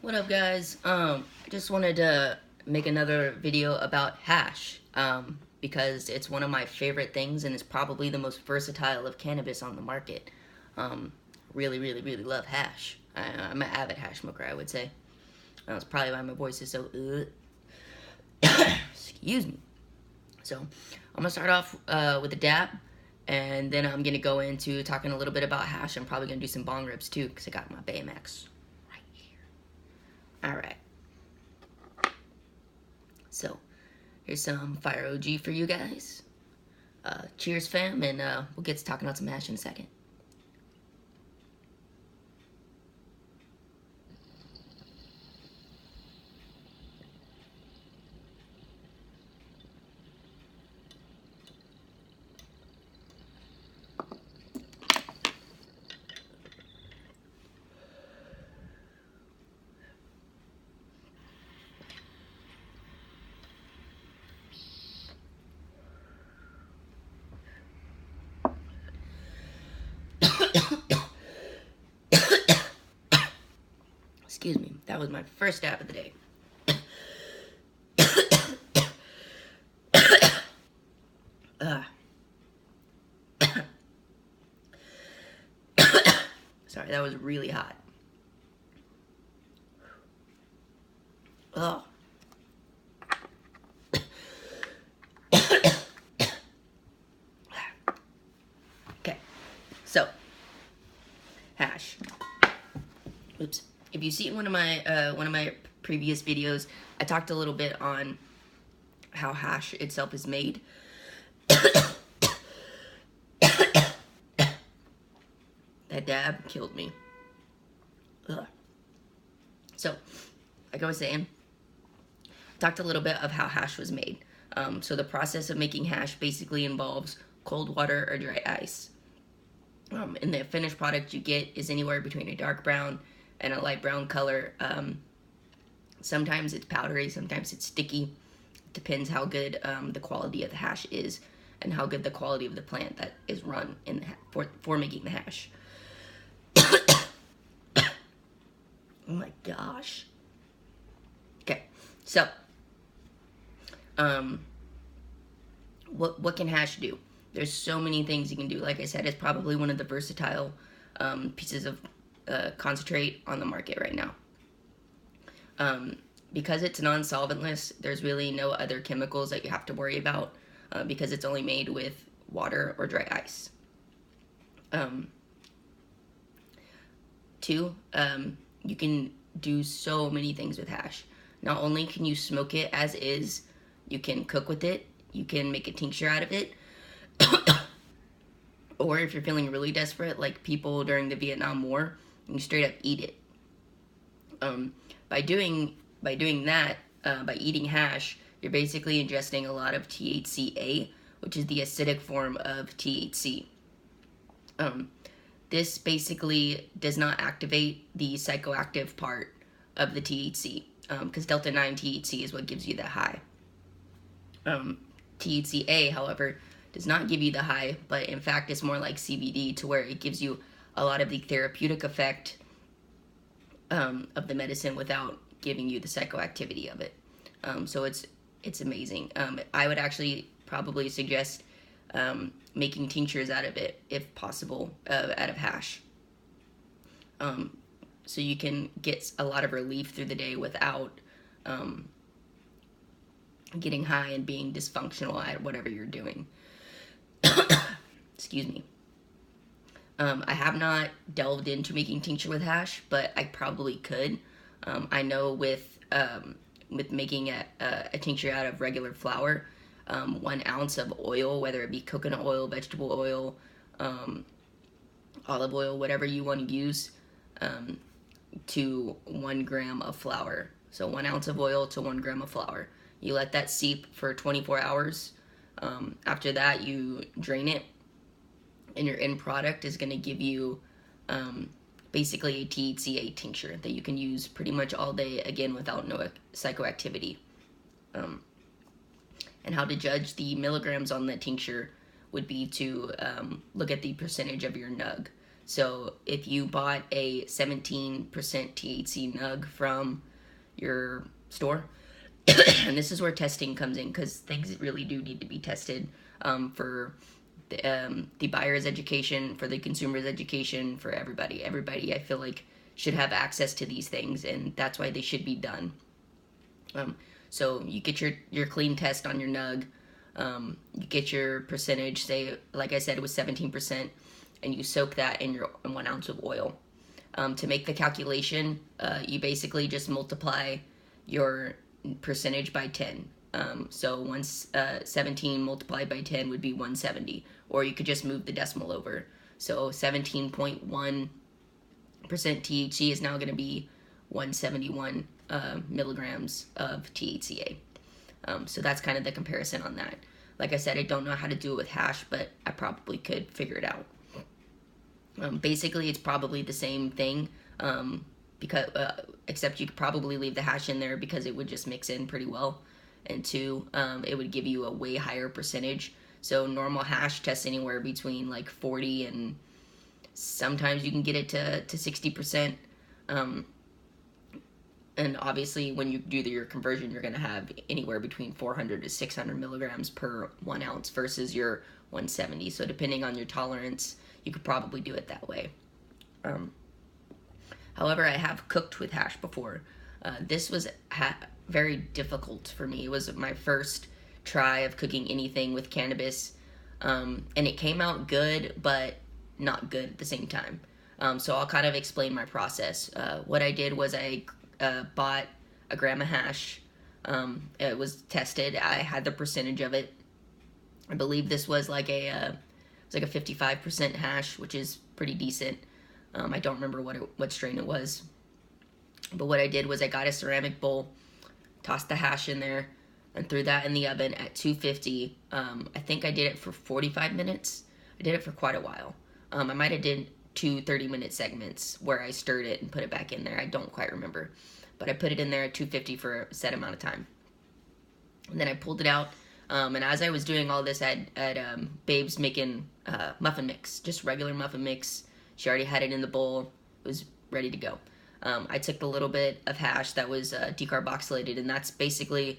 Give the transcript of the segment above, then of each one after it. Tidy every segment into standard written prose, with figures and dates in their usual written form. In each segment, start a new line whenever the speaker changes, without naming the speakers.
What up, guys? I just wanted to make another video about hash, because it's one of my favorite things and it's probably the most versatile of cannabis on the market. Really love hash. I'm an avid hash smoker, I would say. That's probably why my voice is so excuse me. So, I'm gonna start off with a dab, and then I'm gonna go into talking a little bit about hash. I'm probably gonna do some bong rips too, because I got my Baymax right here. Alright. So, here's some Fire OG for you guys. Cheers, fam, and we'll get to talking about some hash in a second. Excuse me, that was my first dab of the day. Sorry, that was really hot. Oh. Okay, so hash. Oops. If you see one of my previous videos, I talked a little bit on how hash itself is made. That dab killed me. Ugh. So, like I was saying, I talked a little bit of how hash was made. So the process of making hash basically involves cold water or dry ice. And the finished product you get is anywhere between a dark brown and a light brown color. Sometimes it's powdery, sometimes it's sticky. Depends how good the quality of the hash is and how good the quality of the plant that is run in for making the hash. Oh my gosh. Okay, so what can hash do? There's so many things you can do. Like I said, it's probably one of the versatile pieces of concentrate on the market right now. Because it's non-solventless, there's really no other chemicals that you have to worry about because it's only made with water or dry ice. Two, you can do so many things with hash. Not only can you smoke it as is, you can cook with it, you can make a tincture out of it, or if you're feeling really desperate, like people during the Vietnam War, you can straight up eat it. By doing that, by eating hash, you're basically ingesting a lot of THCA, which is the acidic form of THC. This basically does not activate the psychoactive part of the THC, because delta 9 THC is what gives you the high. THCA, however, does not give you the high, but in fact it's more like CBD, to where it gives you a lot of the therapeutic effect of the medicine without giving you the psychoactivity of it. So it's amazing. I would actually probably suggest making tinctures out of it, if possible, out of hash. So you can get a lot of relief through the day without getting high and being dysfunctional at whatever you're doing. Excuse me. I have not delved into making tincture with hash, but I probably could. I know with making a tincture out of regular flour, 1 ounce of oil, whether it be coconut oil, vegetable oil, olive oil, whatever you want to use, to 1 gram of flour. So 1 ounce of oil to 1 gram of flour. You let that seep for 24 hours. After that, you drain it, and your end product is going to give you basically a THCA tincture that you can use pretty much all day, again, without no psychoactivity. And how to judge the milligrams on the tincture would be to look at the percentage of your nug. So if you bought a 17% THC nug from your store, and this is where testing comes in, because things really do need to be tested for the buyer's education, for the consumer's education, for everybody. Everybody, I feel like, should have access to these things, and that's why they should be done. So you get your clean test on your nug, you get your percentage, say, like I said, it was 17%, and you soak that in 1 ounce of oil. To make the calculation, you basically just multiply your percentage by 10. So 17 multiplied by 10 would be 170, or you could just move the decimal over. So 17.1% THC is now going to be 171 milligrams of THCA. So that's kind of the comparison on that. Like I said, I don't know how to do it with hash, but I probably could figure it out. Basically, it's probably the same thing, because except you could probably leave the hash in there because it would just mix in pretty well. And two, it would give you a way higher percentage. So normal hash tests anywhere between like 40 and sometimes you can get it to 60%. And obviously, when you do your conversion, you're going to have anywhere between 400 to 600 milligrams per 1 ounce versus your 170. So depending on your tolerance, you could probably do it that way. However, I have cooked with hash before. This was very difficult for me. It was my first try of cooking anything with cannabis, and it came out good, but not good at the same time. So I'll kind of explain my process. What I did was I bought a gram of hash. It was tested. I had the percentage of it. I believe this was like a 55% hash, which is pretty decent. I don't remember what strain it was. But what I did was I got a ceramic bowl, tossed the hash in there, and threw that in the oven at 250. I think I did it for 45 minutes. I did it for quite a while. I might have did 2 30-minute segments where I stirred it and put it back in there. I don't quite remember. But I put it in there at 250 for a set amount of time. And then I pulled it out. And as I was doing all this, I had Babe's making muffin mix, just regular muffin mix. She already had it in the bowl. It was ready to go. I took a little bit of hash that was decarboxylated, and that's basically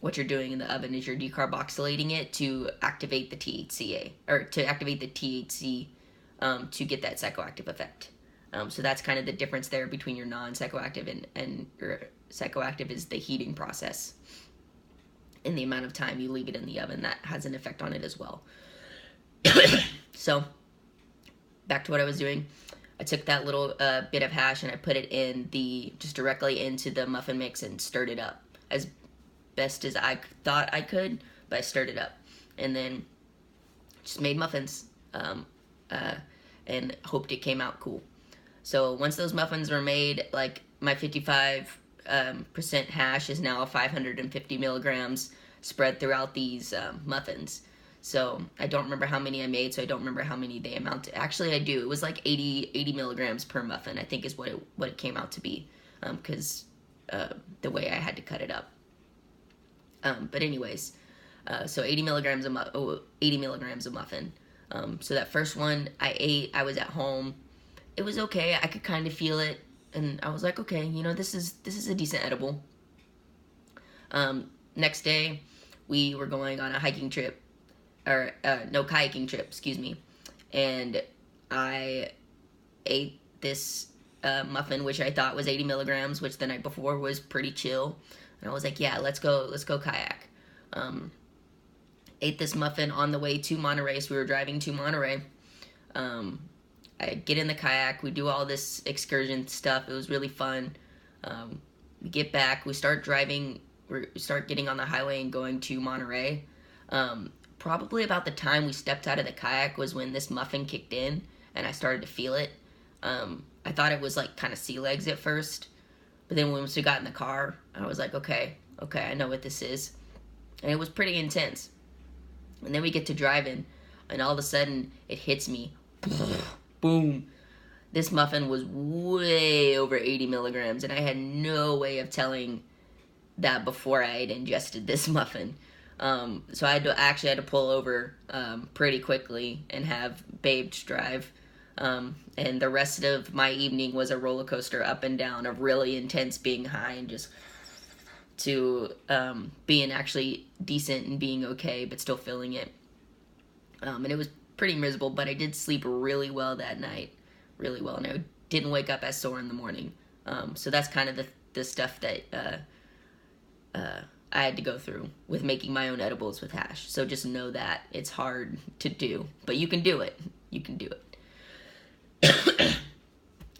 what you're doing in the oven is you're decarboxylating it to activate the THCA, or to activate the THC to get that psychoactive effect. So that's kind of the difference there between your non-psychoactive and your psychoactive is the heating process. And the amount of time you leave it in the oven, that has an effect on it as well. So, back to what I was doing. I took that little bit of hash and I put it in just directly into the muffin mix and stirred it up as best as I thought I could, but I stirred it up. And then just made muffins and hoped it came out cool. So once those muffins were made, like my 55% hash is now 550 milligrams spread throughout these muffins. So I don't remember how many I made, so I don't remember how many they amount to. Actually, I do. It was like 80 milligrams per muffin, I think is what it came out to be, because the way I had to cut it up. But anyways, so 80 milligrams of muffin. So that first one I ate, I was at home. It was okay. I could kind of feel it, and I was like, okay, you know, this is a decent edible. Next day, we were going on a hiking trip, or kayaking trip, excuse me, and I ate this muffin, which I thought was 80 milligrams, which the night before was pretty chill, and I was like, yeah, let's go kayak. Ate this muffin on the way to Monterey, so we were driving to Monterey. I get in the kayak, we do all this excursion stuff, it was really fun. We get back, we start driving, we start getting on the highway and going to Monterey. Probably about the time we stepped out of the kayak was when this muffin kicked in, and I started to feel it. I thought it was like kind of sea legs at first, but then once we got in the car, I was like, okay, I know what this is. And it was pretty intense. And then we get to driving, and all of a sudden, it hits me. Boom. This muffin was way over 80 milligrams, and I had no way of telling that before I had ingested this muffin. So I actually had to pull over pretty quickly and have Babe drive. And the rest of my evening was a roller coaster up and down of really intense being high and just to being actually decent and being okay, but still feeling it. And it was pretty miserable, but I did sleep really well that night, really well, and I didn't wake up as sore in the morning. So that's kind of the stuff that I had to go through with making my own edibles with hash. So just know that it's hard to do, but you can do it. You can do it.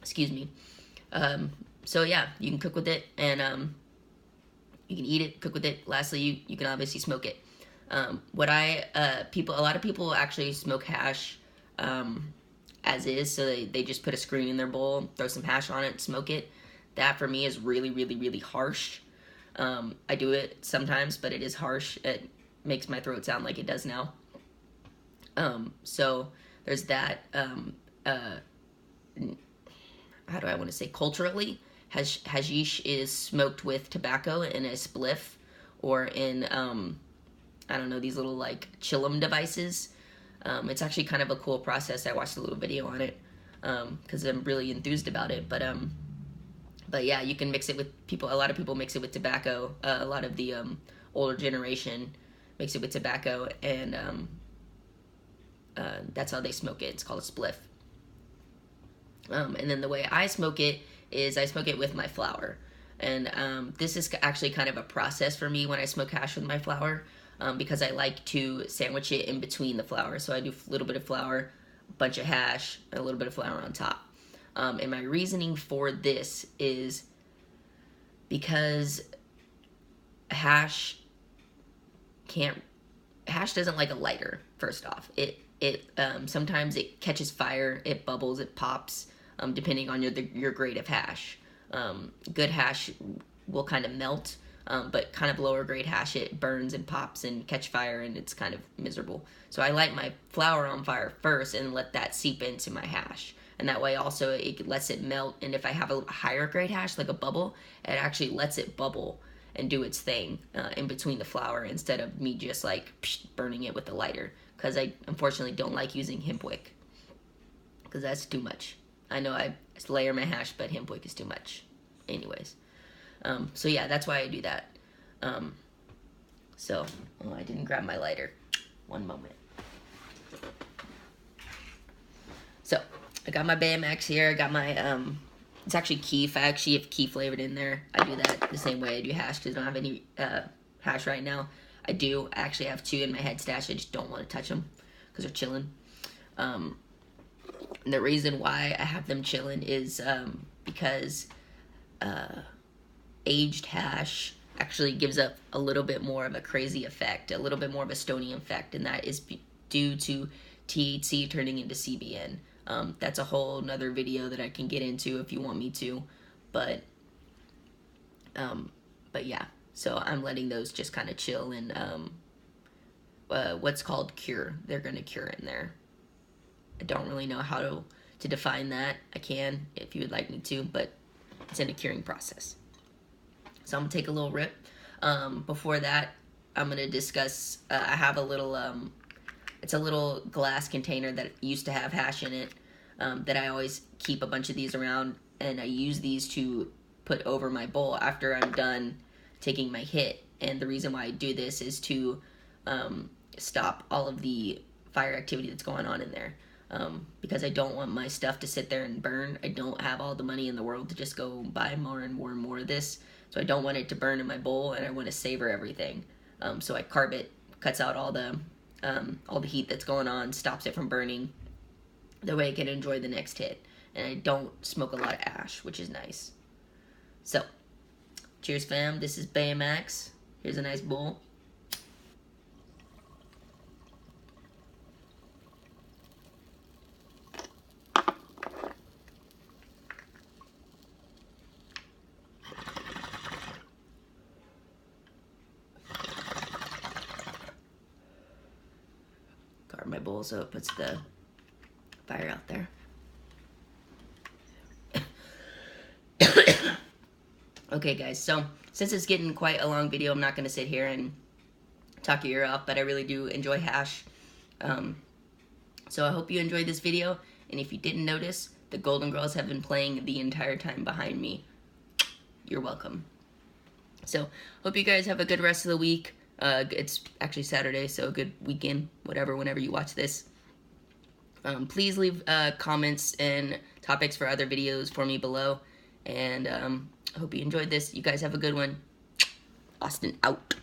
Excuse me. So yeah, you can cook with it, and you can eat it, cook with it. Lastly, you can obviously smoke it. A lot of people actually smoke hash as is, so they just put a screen in their bowl, throw some hash on it, smoke it. That for me is really, really, really harsh. I do it sometimes, but it is harsh. It makes my throat sound like it does now. So there's that. How do I want to say? Culturally, hashish is smoked with tobacco in a spliff or in, I don't know, these little like chillum devices. It's actually kind of a cool process. I watched a little video on it because I'm really enthused about it. But yeah, you can mix it with people. A lot of people mix it with tobacco. A lot of the older generation makes it with tobacco, and that's how they smoke it. It's called a spliff. And then the way I smoke it is I smoke it with my flower. And this is actually kind of a process for me when I smoke hash with my flower, because I like to sandwich it in between the flower. So I do a little bit of flour, a bunch of hash, and a little bit of flour on top. And my reasoning for this is because hash doesn't like a lighter, first off. Sometimes it catches fire, it bubbles, it pops, depending on your grade of hash. Good hash will kind of melt, but kind of lower grade hash, it burns and pops and catch fire, and it's kind of miserable. So I light my flour on fire first and let that seep into my hash. And that way also it lets it melt, and if I have a higher grade hash, like a bubble, it actually lets it bubble and do its thing in between the flour instead of me just like burning it with the lighter, because I unfortunately don't like using hemp wick because that's too much. I know I layer my hash, but hemp wick is too much anyways. So yeah, that's why I do that. I didn't grab my lighter. One moment. So I got my Baymax here. I got my, it's actually keef. I actually have keef flavored in there. I do that the same way I do hash because I don't have any hash right now. I actually have 2 in my head stash. I just don't want to touch them because they're chilling. And the reason why I have them chilling is because aged hash actually gives up a little bit more of a crazy effect, a little bit more of a stony effect, and that is due to THC turning into CBN. That's a whole nother video that I can get into if you want me to, but yeah, so I'm letting those just kind of chill and what's called cure. They're going to cure in there. I don't really know how to define that. I can if you would like me to, but it's in a curing process. So I'm going to take a little rip. Before that, I'm going to discuss, I have a little, it's a little glass container that used to have hash in it, that I always keep a bunch of these around, and I use these to put over my bowl after I'm done taking my hit. And the reason why I do this is to stop all of the fire activity that's going on in there, because I don't want my stuff to sit there and burn. I don't have all the money in the world to just go buy more and more and more of this, so I don't want it to burn in my bowl, and I want to savor everything. So I carb it, cuts out all the heat that's going on, stops it from burning. That way I can enjoy the next hit, and I don't smoke a lot of ash, which is nice. So, cheers fam, this is Baymax. Here's a nice bowl. Guard my bowl so it puts the fire out there. Okay guys, so since it's getting quite a long video, I'm not going to sit here and talk your ear off, but I really do enjoy hash. So I hope you enjoyed this video, And if you didn't notice, the Golden Girls have been playing the entire time behind me. You're welcome. So, hope you guys have a good rest of the week. It's actually Saturday, so a good weekend, whenever you watch this. Please leave comments and topics for other videos for me below. And I hope you enjoyed this. You guys have a good one. Austin out.